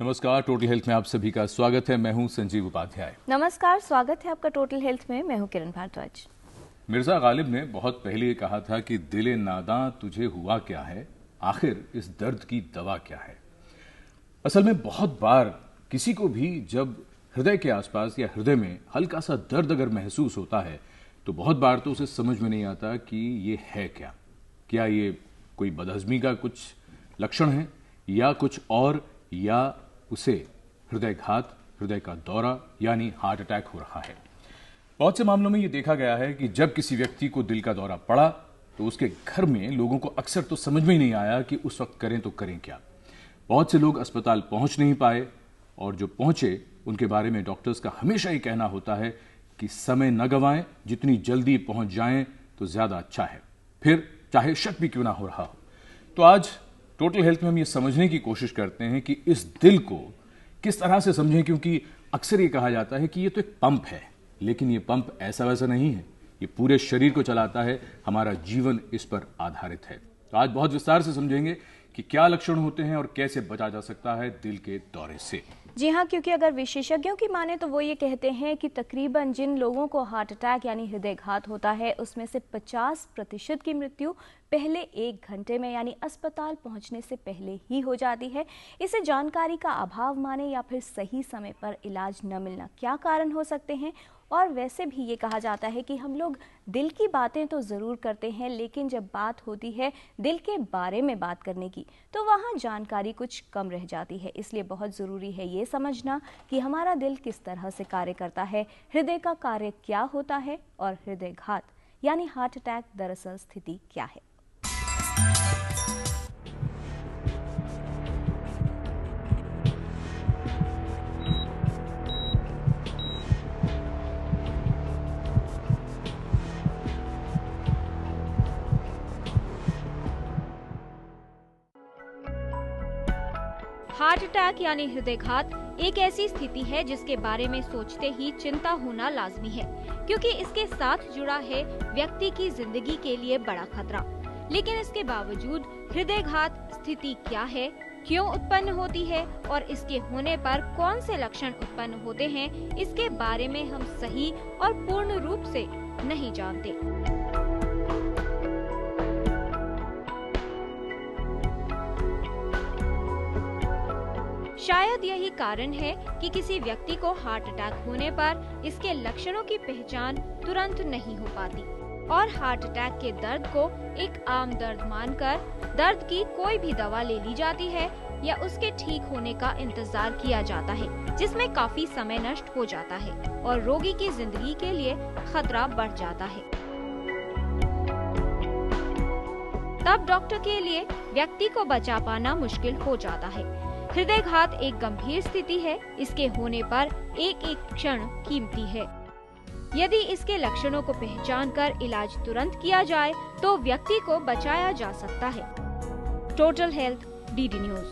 नमस्कार, total health में आप सभी का स्वागत है। मैं हूं संजीव उपाध्याय। नमस्कार, स्वागत है आपका टोटल हेल्थ में। मैं हूं किरण भारद्वाज। मिर्जा गालिब ने बहुत पहले ये कहा था कि दिले नादां तुझे हुआ क्या है, आखिर इस दर्द की दवा क्या है। असल में बहुत बार किसी को भी जब हृदय के आसपास या हृदय में हल्का सा दर्द अगर महसूस होता है तो बहुत बार तो उसे समझ में नहीं आता कि ये है क्या ये कोई बदहजमी का कुछ लक्षण है या कुछ और, या उसे हृदयघात, हृदय का दौरा यानी हार्ट अटैक हो रहा है। बहुत से मामलों में यह देखा गया है कि जब किसी व्यक्ति को दिल का दौरा पड़ा तो उसके घर में लोगों को अक्सर तो समझ में ही नहीं आया कि उस वक्त करें तो करें क्या। बहुत से लोग अस्पताल पहुंच नहीं पाए और जो पहुंचे उनके बारे में डॉक्टर्स का हमेशा ही कहना होता है कि समय न गंवाएं, जितनी जल्दी पहुंच जाएं तो ज्यादा अच्छा है, फिर चाहे शक भी क्यों ना हो रहा हो। तो आज टोटल हेल्थ में हम ये समझने की कोशिश करते हैं कि इस दिल को किस तरह से समझें, क्योंकि अक्सर ये कहा जाता है कि ये तो एक पंप है, लेकिन ये पंप ऐसा वैसा नहीं है। ये पूरे शरीर को चलाता है, हमारा जीवन इस पर आधारित है। तो आज बहुत विस्तार से समझेंगे कि क्या लक्षण होते हैं और कैसे बचा जा सकता है दिल के दौरे से। जी हाँ, क्योंकि अगर विशेषज्ञों की माने तो वो ये कहते हैं कि तकरीबन जिन लोगों को हार्ट अटैक यानी हृदयघात होता है उसमें से 50% की मृत्यु पहले 1 घंटे में यानी अस्पताल पहुंचने से पहले ही हो जाती है। इसे जानकारी का अभाव माने या फिर सही समय पर इलाज न मिलना क्या कारण हो सकते हैं। और वैसे भी ये कहा जाता है कि हम लोग दिल की बातें तो ज़रूर करते हैं, लेकिन जब बात होती है दिल के बारे में बात करने की तो वहाँ जानकारी कुछ कम रह जाती है। इसलिए बहुत ज़रूरी है ये समझना कि हमारा दिल किस तरह से कार्य करता है, हृदय का कार्य क्या होता है और हृदयघात यानी हार्ट अटैक दरअसल स्थिति क्या है। हार्ट अटैक यानी हृदयघात एक ऐसी स्थिति है जिसके बारे में सोचते ही चिंता होना लाजमी है, क्योंकि इसके साथ जुड़ा है व्यक्ति की जिंदगी के लिए बड़ा खतरा। लेकिन इसके बावजूद हृदयघात स्थिति क्या है, क्यों उत्पन्न होती है और इसके होने पर कौन से लक्षण उत्पन्न होते हैं, इसके बारे में हम सही और पूर्ण रूप से नहीं जानते। शायद यही कारण है कि किसी व्यक्ति को हार्ट अटैक होने पर इसके लक्षणों की पहचान तुरंत नहीं हो पाती और हार्ट अटैक के दर्द को एक आम दर्द मानकर दर्द की कोई भी दवा ले ली जाती है या उसके ठीक होने का इंतजार किया जाता है, जिसमें काफी समय नष्ट हो जाता है और रोगी की जिंदगी के लिए खतरा बढ़ जाता है। तब डॉक्टर के लिए व्यक्ति को बचा पाना मुश्किल हो जाता है। हृदयघात एक गंभीर स्थिति है, इसके होने पर एक एक क्षण कीमती है। यदि इसके लक्षणों को पहचानकर इलाज तुरंत किया जाए तो व्यक्ति को बचाया जा सकता है। Total health, DD news.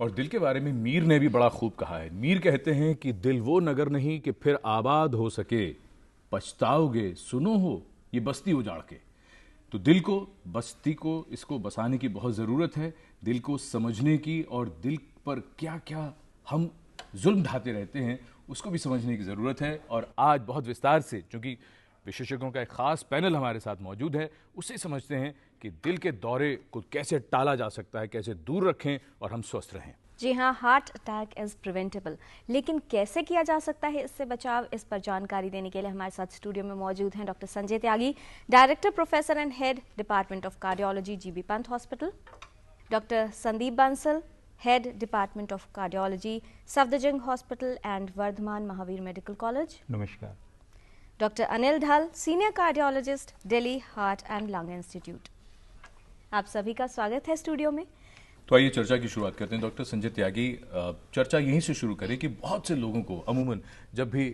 और दिल के बारे में मीर ने भी बड़ा खूब कहा है। मीर कहते हैं कि दिल वो नगर नहीं कि फिर आबाद हो सके, पछताओगे सुनो हो ये बस्ती उजाड़ के। तो दिल को, बस्ती को, इसको बसाने की बहुत ज़रूरत है, दिल को समझने की, और दिल पर क्या क्या हम जुल्म ढाते रहते हैं उसको भी समझने की ज़रूरत है। और आज बहुत विस्तार से, क्योंकि विशेषज्ञों का एक खास पैनल हमारे साथ मौजूद है, उससे समझते हैं कि दिल के दौरे को कैसे टाला जा सकता है, कैसे दूर रखें और हम स्वस्थ रहें। जी हाँ, हार्ट अटैक इज प्रिवेंटेबल, लेकिन कैसे किया जा सकता है इससे बचाव, इस पर जानकारी देने के लिए हमारे साथ स्टूडियो में मौजूद हैं doctor Sanjay Tyagi, director, professor and head, department of cardiology, GB Pant hospital, doctor Sandeep Bansal, head, department of cardiology, Safdarjung hospital and Vardhman Mahavir medical college. नमस्कार। Doctor Anil Dhal, senior cardiologist, Delhi heart and lung institute. आप सभी का स्वागत है स्टूडियो में। तो आइए चर्चा की शुरुआत करते हैं। डॉक्टर संजय त्यागी, चर्चा यहीं से शुरू करें कि बहुत से लोगों को अमूमन जब भी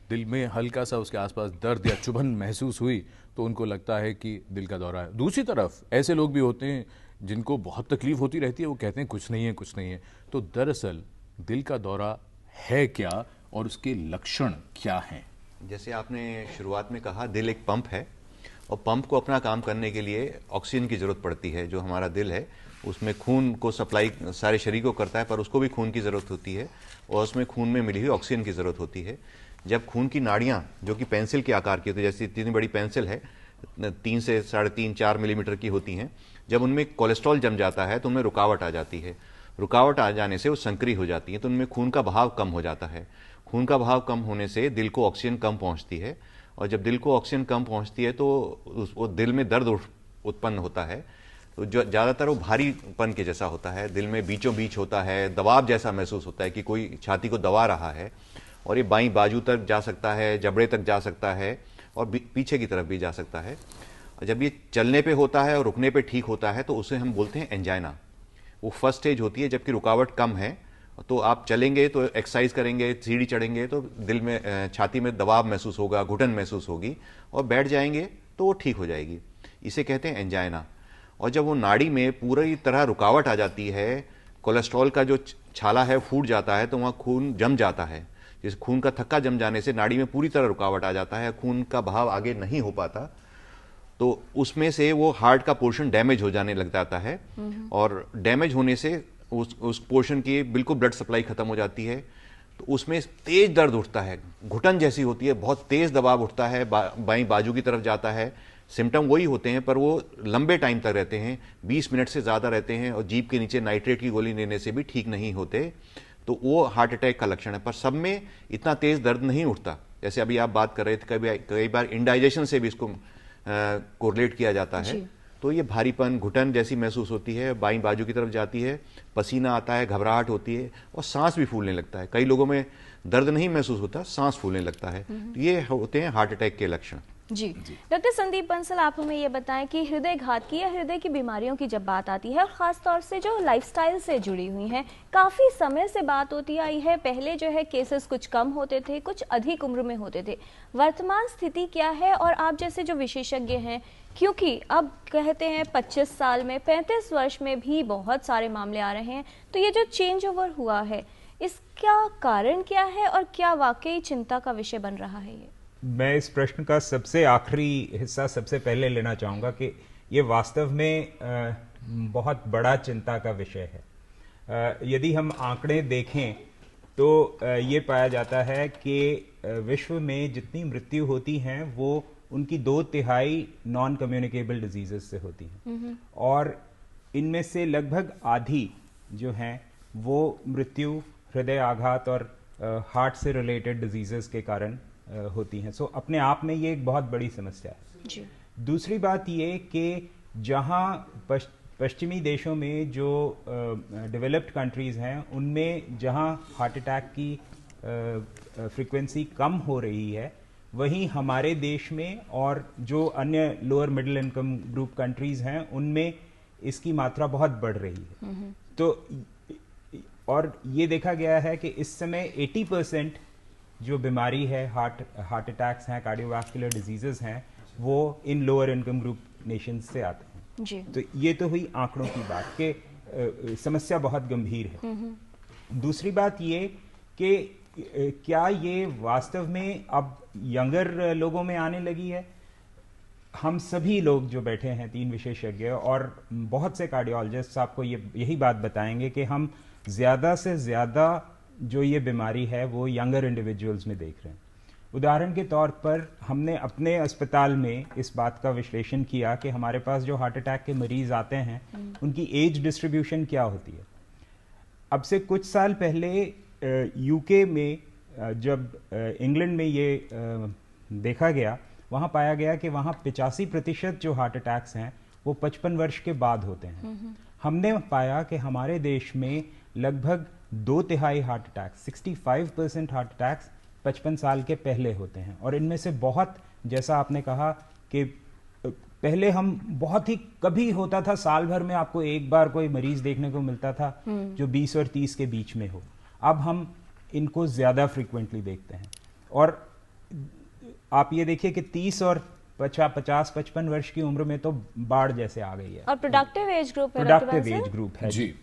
दिल में हल्का सा उसके आसपास दर्द या चुभन महसूस हुई तो उनको लगता है कि दिल का दौरा है। दूसरी तरफ ऐसे लोग भी होते हैं जिनको बहुत तकलीफ होती रहती है, वो कहते हैं कुछ नहीं है, कुछ नहीं है। तो दरअसल दिल का दौरा है क्या और उसके लक्षण क्या हैं? जैसे आपने शुरुआत में कहा, दिल एक पंप है और पंप को अपना काम करने के लिए ऑक्सीजन की जरूरत पड़ती है। जो हमारा दिल है उसमें खून को सप्लाई सारे शरीर को करता है, पर उसको भी खून की ज़रूरत होती है और उसमें खून में मिली हुई ऑक्सीजन की ज़रूरत होती है। जब खून की नाड़ियाँ जो कि पेंसिल के आकार की होती है, जैसे इतनी बड़ी पेंसिल है 3 से 3.5-4 मिलीमीटर की होती हैं, जब उनमें कोलेस्ट्रॉल जम जाता है तो उनमें रुकावट आ जाती है। रुकावट आ जाने से वो संकरी हो जाती है, तो उनमें खून का बहाव कम हो जाता है। खून का बहाव कम होने से दिल को ऑक्सीजन कम पहुंचती है, और जब दिल को ऑक्सीजन कम पहुंचती है तो वो दिल में दर्द उत्पन्न होता है। तो जो ज़्यादातर वो भारीपन के जैसा होता है, दिल में बीचों बीच होता है, दबाव जैसा महसूस होता है कि कोई छाती को दबा रहा है, और ये बाईं बाजू तक जा सकता है, जबड़े तक जा सकता है, और पीछे की तरफ भी जा सकता है। और जब ये चलने पे होता है और रुकने पे ठीक होता है तो उसे हम बोलते हैं एंजाइना। वो फर्स्ट स्टेज होती है, जबकि रुकावट कम है। तो आप चलेंगे तो एक्सरसाइज करेंगे, सीढ़ी चढ़ेंगे तो दिल में छाती में दबाव महसूस होगा, घुटन महसूस होगी, और बैठ जाएंगे तो वो ठीक हो जाएगी। इसे कहते हैं एंजाइना। और जब वो नाड़ी में पूरी तरह रुकावट आ जाती है, कोलेस्ट्रॉल का जो छाला है फूट जाता है, तो वहाँ खून जम जाता है। जिस खून का थक्का जम जाने से नाड़ी में पूरी तरह रुकावट आ जाता है, खून का बहाव आगे नहीं हो पाता, तो उसमें से वो हार्ट का पोर्शन डैमेज हो जाने लग जाता है, और डैमेज होने से उस पोर्शन की बिल्कुल ब्लड सप्लाई खत्म हो जाती है। तो उसमें तेज दर्द उठता है, घुटन जैसी होती है, बहुत तेज दबाव उठता है, बाईं बाजू की तरफ जाता है। सिम्टम वही होते हैं, पर वो लंबे टाइम तक रहते हैं, 20 मिनट से ज़्यादा रहते हैं, और जीभ के नीचे नाइट्रेट की गोली लेने से भी ठीक नहीं होते। तो वो हार्ट अटैक का लक्षण है, पर सब में इतना तेज दर्द नहीं उठता। जैसे अभी आप बात कर रहे थे, कई बार इंडाइजेशन से भी इसको कोरिलेट किया जाता है। तो ये भारीपन, घुटन जैसी महसूस होती है, बाईं बाजू की तरफ जाती है, पसीना आता है, घबराहट होती है, और सांस भी फूलने लगता है। कई लोगों में दर्द नहीं महसूस होता, सांस फूलने लगता है। तो ये होते हैं हार्ट अटैक के लक्षण। जी डॉक्टर संदीप बंसल, आप हमें ये बताएं कि हृदय घात की या हृदय की बीमारियों की जब बात आती है, और ख़ास तौर से जो लाइफस्टाइल से जुड़ी हुई हैं, काफ़ी समय से बात होती आई है। पहले जो है केसेस कुछ कम होते थे, कुछ अधिक उम्र में होते थे। वर्तमान स्थिति क्या है? और आप जैसे जो विशेषज्ञ हैं, क्योंकि अब कहते हैं 25 साल में, 35 वर्ष में भी बहुत सारे मामले आ रहे हैं, तो ये जो चेंज ओवर हुआ है, इसका कारण क्या है और क्या वाकई चिंता का विषय बन रहा है? ये मैं इस प्रश्न का सबसे आखिरी हिस्सा सबसे पहले लेना चाहूँगा कि ये वास्तव में बहुत बड़ा चिंता का विषय है। यदि हम आंकड़े देखें तो ये पाया जाता है कि विश्व में जितनी मृत्यु होती हैं वो उनकी 2/3 नॉन कम्युनिकेबल डिजीजेस से होती हैं, और इनमें से लगभग आधी जो हैं वो मृत्यु हृदय आघात और हार्ट से रिलेटेड डिजीजेस के कारण होती हैं। सो अपने आप में ये एक बहुत बड़ी समस्या है जी। दूसरी बात ये कि जहाँ पश्चिमी देशों में जो डेवलप्ड कंट्रीज हैं, उनमें जहाँ हार्ट अटैक की फ्रीक्वेंसी कम हो रही है, वहीं हमारे देश में और जो अन्य lower middle income group countries हैं, उनमें इसकी मात्रा बहुत बढ़ रही है। तो और ये देखा गया है कि इस समय 80% जो बीमारी है, हार्ट अटैक्स हैं, कार्डियोवास्कुलर डिजीजेस हैं, वो इन लोअर इनकम ग्रुप नेशंस से आते हैं जी। तो ये तो हुई आंकड़ों की बात कि समस्या बहुत गंभीर है। दूसरी बात ये कि क्या ये वास्तव में अब यंगर लोगों में आने लगी है? हम सभी लोग जो बैठे हैं, 3 विशेषज्ञ और बहुत से कार्डियोलॉजिस्ट, आपको यही बात बताएंगे कि हम ज़्यादा से ज़्यादा जो ये बीमारी है वो यंगर इंडिविजुअल्स में देख रहे हैं। उदाहरण के तौर पर हमने अपने अस्पताल में इस बात का विश्लेषण किया कि हमारे पास जो हार्ट अटैक के मरीज आते हैं, उनकी एज डिस्ट्रीब्यूशन क्या होती है। अब से कुछ साल पहले यूके में जब इंग्लैंड में ये देखा गया, वहाँ पाया गया कि वहाँ 85% जो हार्ट अटैक्स हैं वो 55 वर्ष के बाद होते हैं। हमने पाया कि हमारे देश में लगभग 2/3 हार्ट अटैक्स, 65% हार्ट अटैक्स 55 साल के पहले होते हैं। और इनमें से बहुत, जैसा आपने कहा कि पहले हम बहुत ही कभी होता था, साल भर में आपको एक बार कोई मरीज देखने को मिलता था जो 20 और 30 के बीच में हो। अब हम इनको ज्यादा फ्रीक्वेंटली देखते हैं। और आप ये देखिए कि 30 और 50-55 वर्ष की उम्र में तो बाढ़ जैसे आ गई है। और प्रोडक्टिव एज ग्रुप है, प्रोडक्टिव एज ग्रुप है जी।